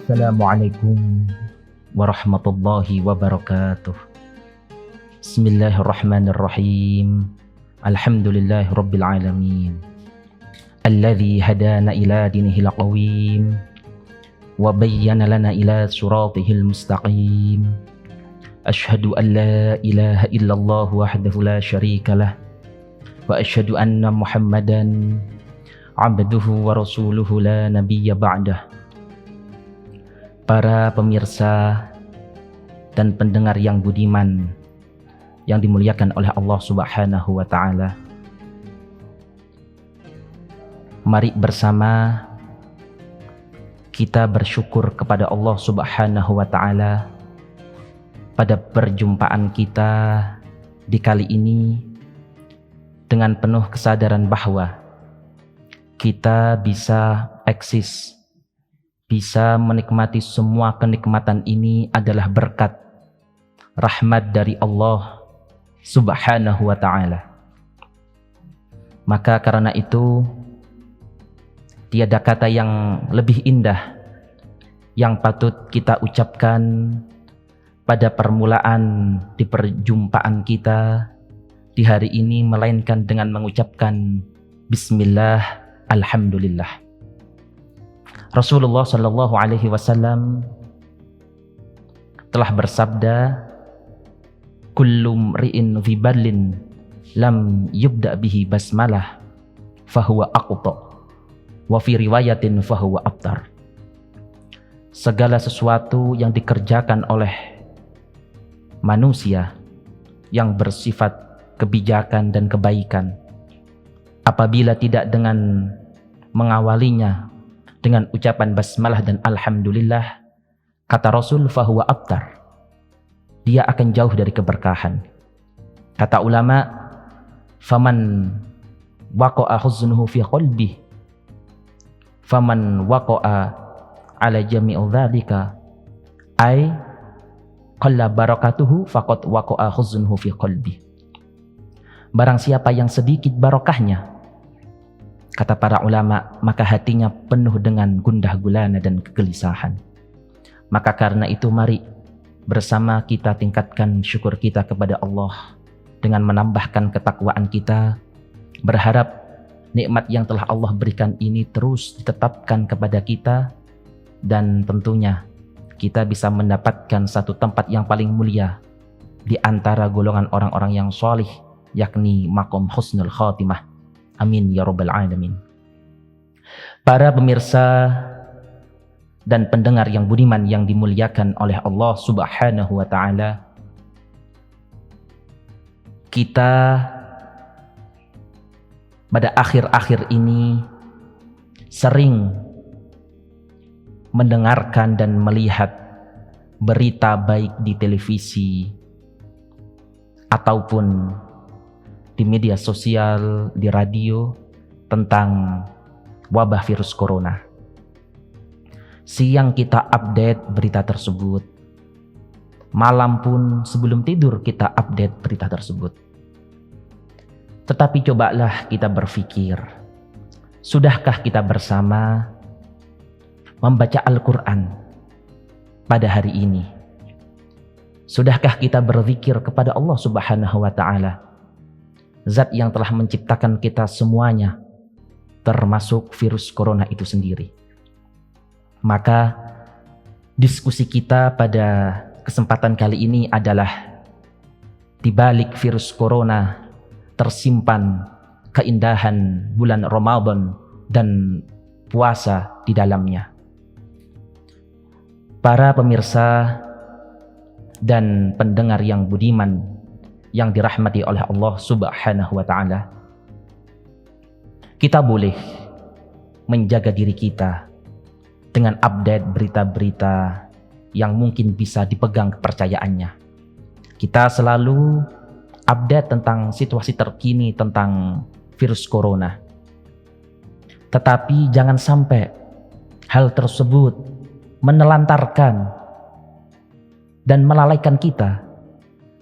Assalamualaikum warahmatullahi wabarakatuh. Bismillahirrahmanirrahim. Alhamdulillahi rabbil alamin. Alladzi hadana ila dinihil qawim wa bayyana lana ila siratihil mustaqim. Asyhadu an la ilaha illallah wahdahu la syarikalah wa asyhadu anna Muhammadan abduhu wa rasuluhu la nabiyya ba'dah. Para pemirsa dan pendengar yang budiman yang dimuliakan oleh Allah Subhanahu wa taala. Mari bersama kita bersyukur kepada Allah Subhanahu wa taala pada perjumpaan kita di kali ini dengan penuh kesadaran bahwa kita bisa eksis, bisa menikmati semua kenikmatan ini adalah berkat rahmat dari Allah Subhanahu wa ta'ala. Maka karena itu tiada kata yang lebih indah yang patut kita ucapkan pada permulaan di perjumpaan kita di hari ini melainkan dengan mengucapkan Bismillah, Alhamdulillah. Rasulullah Shallallahu Alaihi Wasallam telah bersabda, "Kullu mri'in fi balin lam yubda bihi basmalah, fahuwa aqta, wa fi riwayatin fahuwa abtar." Segala sesuatu yang dikerjakan oleh manusia yang bersifat kebijakan dan kebaikan, apabila tidak dengan mengawalinya dengan ucapan basmalah dan alhamdulillah, kata Rasul, fahuwa abtar, dia akan jauh dari keberkahan. Kata ulama, faman waqa'a huznuhu fi qalbi, faman waqa'a ala jami'u dzalika ay qalla barakatuhu faqad waqa'a huznuhu fi qalbi. Barang siapa yang sedikit barokahnya, kata para ulama, maka hatinya penuh dengan gundah gulana dan kegelisahan. Maka karena itu mari bersama kita tingkatkan syukur kita kepada Allah dengan menambahkan ketakwaan kita, berharap nikmat yang telah Allah berikan ini terus ditetapkan kepada kita, dan tentunya kita bisa mendapatkan satu tempat yang paling mulia di antara golongan orang-orang yang salih, yakni maqam husnul khatimah. Amin ya rabbal alamin. Para pemirsa dan pendengar yang budiman yang dimuliakan oleh Allah Subhanahu wa taala, kita pada akhir-akhir ini sering mendengarkan dan melihat berita baik di televisi ataupun di media sosial, di radio, tentang wabah virus corona. Siang kita update berita tersebut, malam pun sebelum tidur kita update berita tersebut. Tetapi cobalah kita berpikir, sudahkah kita bersama membaca Al-Quran pada hari ini? Sudahkah kita berzikir kepada Allah Subhanahu wa ta'ala, Zat yang telah menciptakan kita semuanya, termasuk virus corona itu sendiri? Maka diskusi kita pada kesempatan kali ini adalah di balik virus corona tersimpan keindahan bulan Ramadan dan puasa di dalamnya. Para pemirsa dan pendengar yang budiman yang dirahmati oleh Allah Subhanahu wa ta'ala, kita boleh menjaga diri kita dengan update berita-berita yang mungkin bisa dipegang kepercayaannya. Kita selalu update tentang situasi terkini tentang virus corona. Tetapi jangan sampai hal tersebut menelantarkan dan melalaikan kita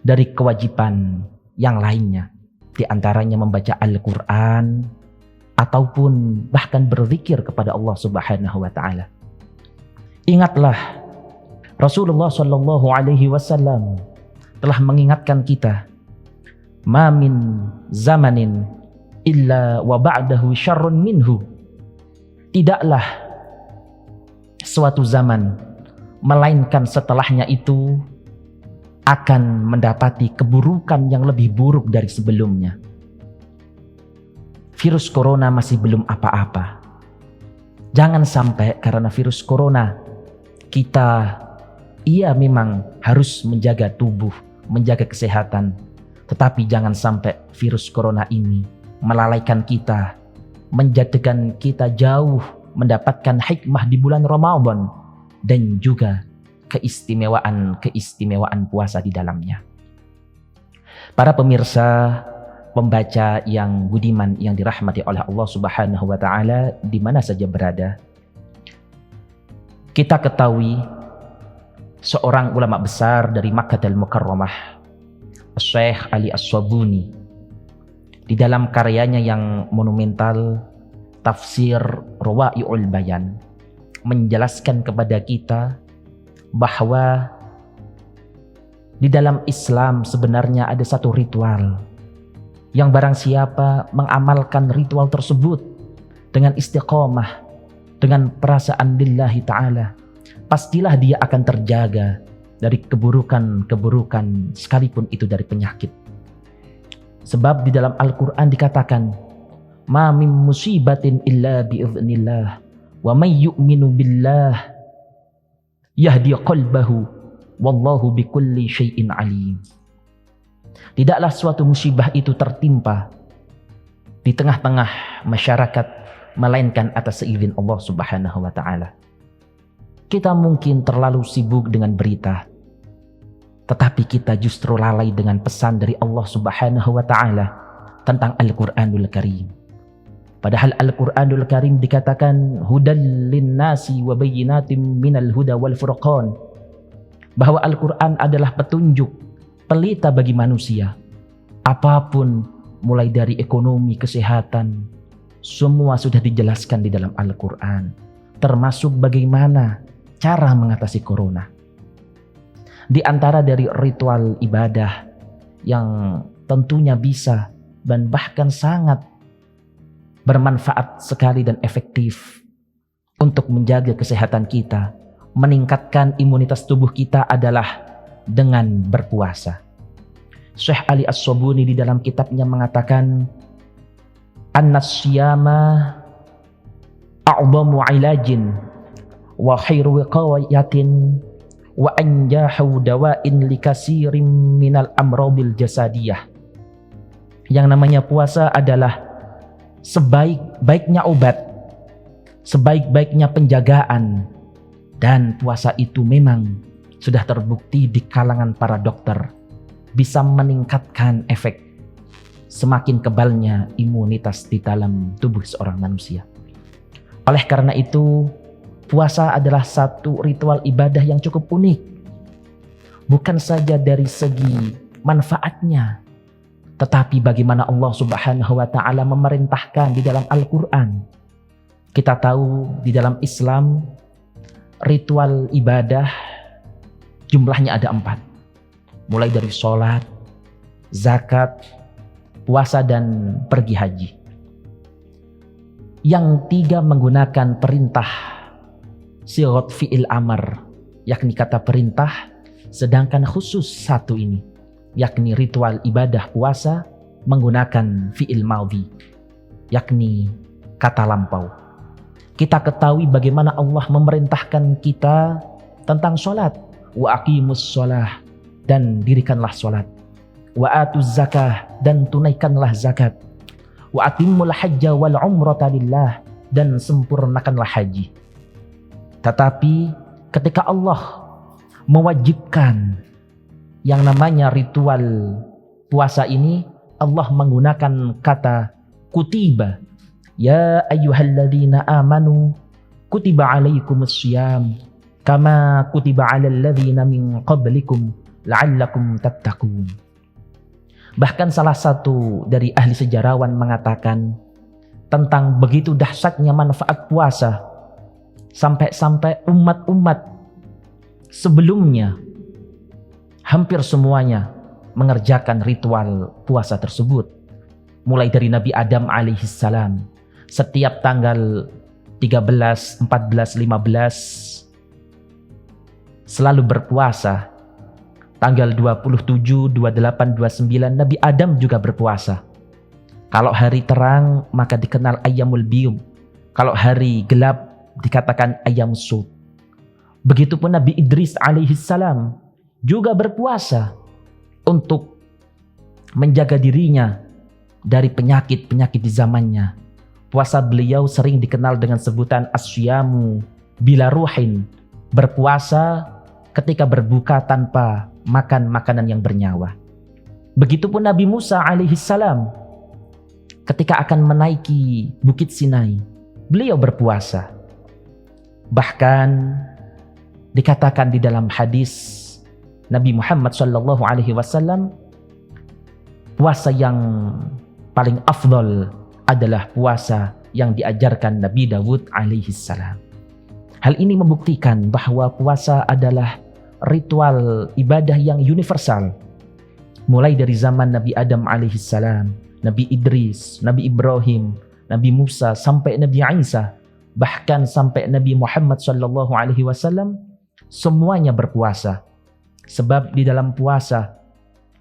dari kewajiban yang lainnya, di antaranya membaca Al-Quran ataupun bahkan berzikir kepada Allah Subhanahu wa ta'ala. Ingatlah, Rasulullah Shallallahu Alaihi Wasallam telah mengingatkan kita, ma min zamanin illa wa ba'dahu syarrun minhu. Tidaklah suatu zaman melainkan setelahnya itu akan mendapati keburukan yang lebih buruk dari sebelumnya. Virus corona masih belum apa-apa. Jangan sampai karena virus corona kita memang harus menjaga tubuh, menjaga kesehatan, tetapi jangan sampai virus corona ini melalaikan kita, menjadikan kita jauh mendapatkan hikmah di bulan Ramadan dan juga keistimewaan puasa di dalamnya. Para pemirsa, pembaca yang budiman yang dirahmati oleh Allah Subhanahu wa taala di mana saja berada, kita ketahui seorang ulama besar dari Makkah Al-Mukarramah, Syekh Ali As-Sabuni, di dalam karyanya yang monumental Tafsir Rawa'i'ul Bayan menjelaskan kepada kita bahwa di dalam Islam sebenarnya ada satu ritual yang barang siapa mengamalkan ritual tersebut dengan istiqomah, dengan perasaan lillahi ta'ala, pastilah dia akan terjaga dari keburukan-keburukan sekalipun itu dari penyakit. Sebab di dalam Al-Quran dikatakan, ma min musibatin illa bi'iznillah wa may yu'minu billah yahdi qalbahu wallahu bikulli syai'in alim. Tidaklah suatu musibah itu tertimpa di tengah-tengah masyarakat melainkan atas seizin Allah Subhanahu wa taala. Kita mungkin terlalu sibuk dengan berita, tetapi kita justru lalai dengan pesan dari Allah Subhanahu wa taala tentang Al-Qur'anul Karim. Padahal Al-Qur'anul Karim dikatakan hudal linnasi wa bayyinatin minal huda wal furqan, bahwa Al-Qur'an adalah petunjuk, pelita bagi manusia. Apapun, mulai dari ekonomi, kesehatan, semua sudah dijelaskan di dalam Al-Qur'an, termasuk bagaimana cara mengatasi corona. Di antara dari ritual ibadah yang tentunya bisa dan bahkan sangat bermanfaat sekali dan efektif untuk menjaga kesehatan kita, meningkatkan imunitas tubuh kita adalah dengan berpuasa. Syekh Ali As-Sabuni di dalam kitabnya mengatakan, an-nasyama a'zamu ilajin wa khairu wiqayatin wa anjahu dawa'in likasirin minal amradil jasadiyah. Yang namanya puasa adalah sebaik-baiknya obat, sebaik-baiknya penjagaan, dan puasa itu memang sudah terbukti di kalangan para dokter bisa meningkatkan efek semakin kebalnya imunitas di dalam tubuh seorang manusia. Oleh karena itu, puasa adalah satu ritual ibadah yang cukup unik. Bukan saja dari segi manfaatnya, tetapi bagaimana Allah Subhanahu wa taala memerintahkan di dalam Al-Qur'an. Kita tahu di dalam Islam ritual ibadah jumlahnya ada 4. Mulai dari sholat, zakat, puasa, dan pergi haji. Yang 3 menggunakan perintah sighat fi'il amar, yakni kata perintah, sedangkan khusus 1 ini, yakni ritual ibadah puasa menggunakan fi'il madhi, yakni kata lampau. Kita ketahui bagaimana Allah memerintahkan kita tentang sholat, wa aqimus sholah, dan dirikanlah sholat, wa atuz zakah, dan tunaikanlah zakat, wa atimmul hajja wal umrata lillah, dan sempurnakanlah haji. Tetapi ketika Allah mewajibkan yang namanya ritual puasa ini, Allah menggunakan kata kutiba. Ya ayyuhalladzina amanu kutiba alaikumus syiyam kama kutiba alal ladzina min qablikum la'allakum tattaqun. Bahkan salah satu dari ahli sejarawan mengatakan tentang begitu dahsyatnya manfaat puasa, Sampai-sampai umat-umat sebelumnya hampir semuanya mengerjakan ritual puasa tersebut. Mulai dari Nabi Adam alaihissalam, setiap tanggal 13, 14, 15 selalu berpuasa. Tanggal 27, 28, 29 Nabi Adam juga berpuasa. Kalau hari terang maka dikenal ayyamul biyum. Kalau hari gelap dikatakan ayyam sud. Begitupun Nabi Idris alaihissalam juga berpuasa untuk menjaga dirinya dari penyakit-penyakit di zamannya. Puasa beliau sering dikenal dengan sebutan asyamu bila ruhin, berpuasa ketika berbuka tanpa makan makanan yang bernyawa. Begitupun Nabi Musa alaihissalam ketika akan menaiki Bukit Sinai, beliau berpuasa. Bahkan dikatakan di dalam hadis Nabi Muhammad SAW, puasa yang paling afdol adalah puasa yang diajarkan Nabi Dawud alaihissalam. Hal ini membuktikan bahwa puasa adalah ritual ibadah yang universal. Mulai dari zaman Nabi Adam alaihissalam, Nabi Idris, Nabi Ibrahim, Nabi Musa, sampai Nabi Isa, bahkan sampai Nabi Muhammad SAW, semuanya berpuasa. Sebab di dalam puasa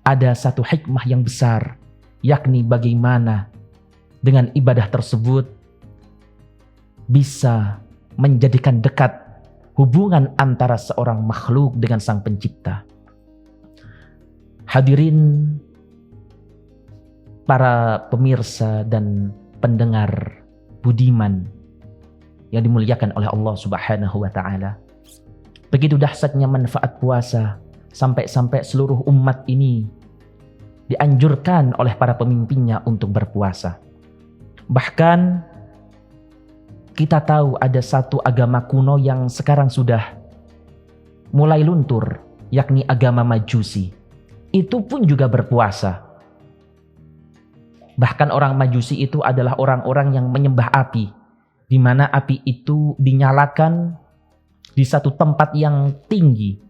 ada satu hikmah yang besar, yakni bagaimana dengan ibadah tersebut bisa menjadikan dekat hubungan antara seorang makhluk dengan Sang Pencipta. Hadirin para pemirsa dan pendengar budiman yang dimuliakan oleh Allah Subhanahu wa taala. Begitu dahsyatnya manfaat puasa sampai-sampai seluruh umat ini dianjurkan oleh para pemimpinnya untuk berpuasa. Bahkan kita tahu ada satu agama kuno yang sekarang sudah mulai luntur, yakni agama Majusi. Itu pun juga berpuasa. Bahkan orang Majusi itu adalah orang-orang yang menyembah api, di mana api itu dinyalakan di satu tempat yang tinggi.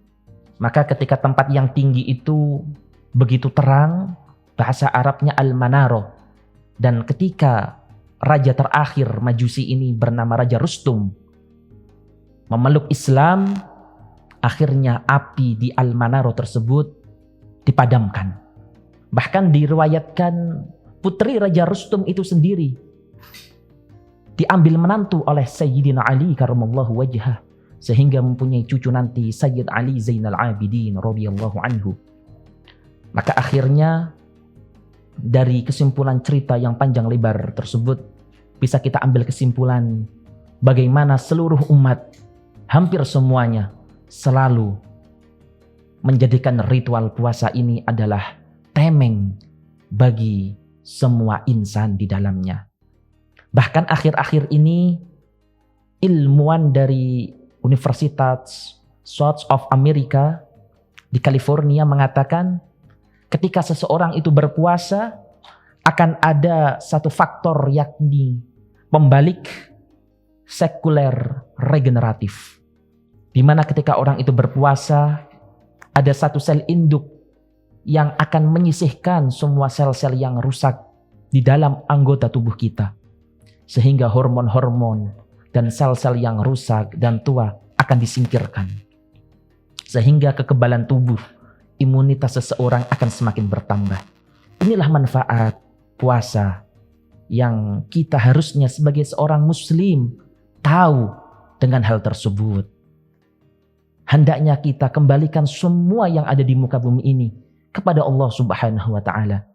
Maka ketika tempat yang tinggi itu begitu terang, bahasa Arabnya al-manaro. Dan ketika raja terakhir Majusi ini bernama Raja Rustum memeluk Islam, akhirnya api di al-manaro tersebut dipadamkan. Bahkan diriwayatkan putri Raja Rustum itu sendiri diambil menantu oleh Sayyidina Ali karramallahu wajhah, sehingga mempunyai cucu nanti Sayyid Ali Zainal Abidin radhiyallahu anhu. Maka akhirnya dari kesimpulan cerita yang panjang lebar tersebut bisa kita ambil kesimpulan bagaimana seluruh umat, hampir semuanya, selalu menjadikan ritual puasa ini adalah temeng bagi semua insan di dalamnya. Bahkan akhir-akhir ini ilmuwan dari Universitas South of America di California mengatakan ketika seseorang itu berpuasa akan ada satu faktor, yakni pembalik sekuler regeneratif, di mana ketika orang itu berpuasa ada satu sel induk yang akan menyisihkan semua sel-sel yang rusak di dalam anggota tubuh kita, sehingga hormon-hormon dan sel-sel yang rusak dan tua akan disingkirkan, sehingga kekebalan tubuh, imunitas seseorang akan semakin bertambah. Inilah manfaat puasa yang kita harusnya sebagai seorang muslim tahu dengan hal tersebut. Hendaknya kita kembalikan semua yang ada di muka bumi ini kepada Allah Subhanahu wa taala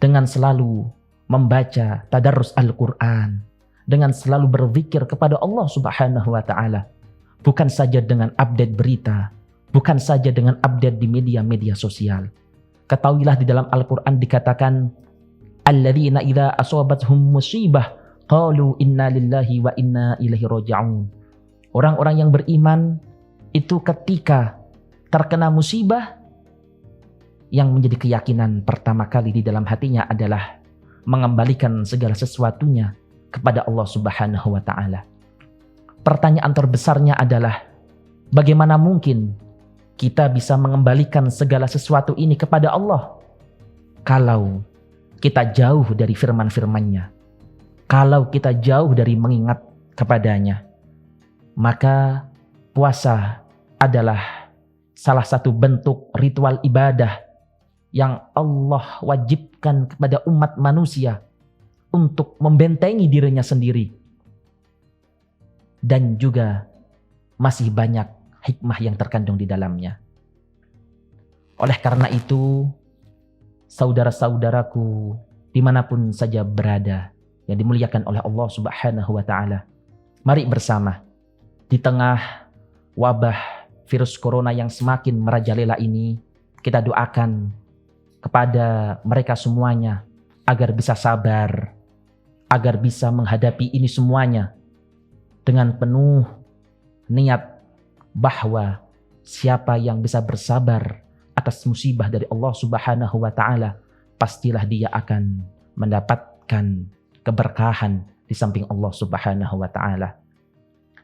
dengan selalu membaca tadarrus Al-Qur'an, dengan selalu berzikir kepada Allah Subhanahu wa taala, bukan saja dengan update berita, bukan saja dengan update di media-media sosial. Ketahuilah di dalam Al-Qur'an dikatakan alladzina idza asabathum musibah qalu inna lillahi wa inna ilaihi raji'un. Orang-orang yang beriman itu ketika terkena musibah, yang menjadi keyakinan pertama kali di dalam hatinya adalah mengembalikan segala sesuatunya kepada Allah Subhanahu wa taala. pertanyaan terbesarnya adalah bagaimana mungkin kita bisa mengembalikan segala sesuatu ini kepada Allah kalau kita jauh dari firman-firman-Nya, kalau kita jauh dari mengingat kepadanya. Maka puasa adalah salah satu bentuk ritual ibadah yang Allah wajibkan kepada umat manusia untuk membentengi dirinya sendiri. Dan juga masih banyak hikmah yang terkandung di dalamnya. Oleh karena itu, saudara-saudaraku dimanapun saja berada yang dimuliakan oleh Allah Subhanahu wa Ta'ala, mari bersama di tengah wabah virus corona yang semakin merajalela ini, kita doakan kepada mereka semuanya agar bisa sabar, agar bisa menghadapi ini semuanya dengan penuh niat bahwa siapa yang bisa bersabar atas musibah dari Allah Subhanahu wa Ta'ala, pastilah dia akan mendapatkan keberkahan di samping Allah Subhanahu wa Ta'ala.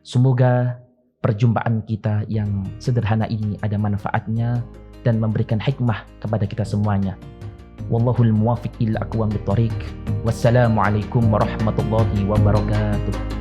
Semoga perjumpaan kita yang sederhana ini ada manfaatnya dan memberikan hikmah kepada kita semuanya. Wallahul muwaffiq ila aqwamit thoriq. Wassalamualaikum warahmatullahi wabarakatuh.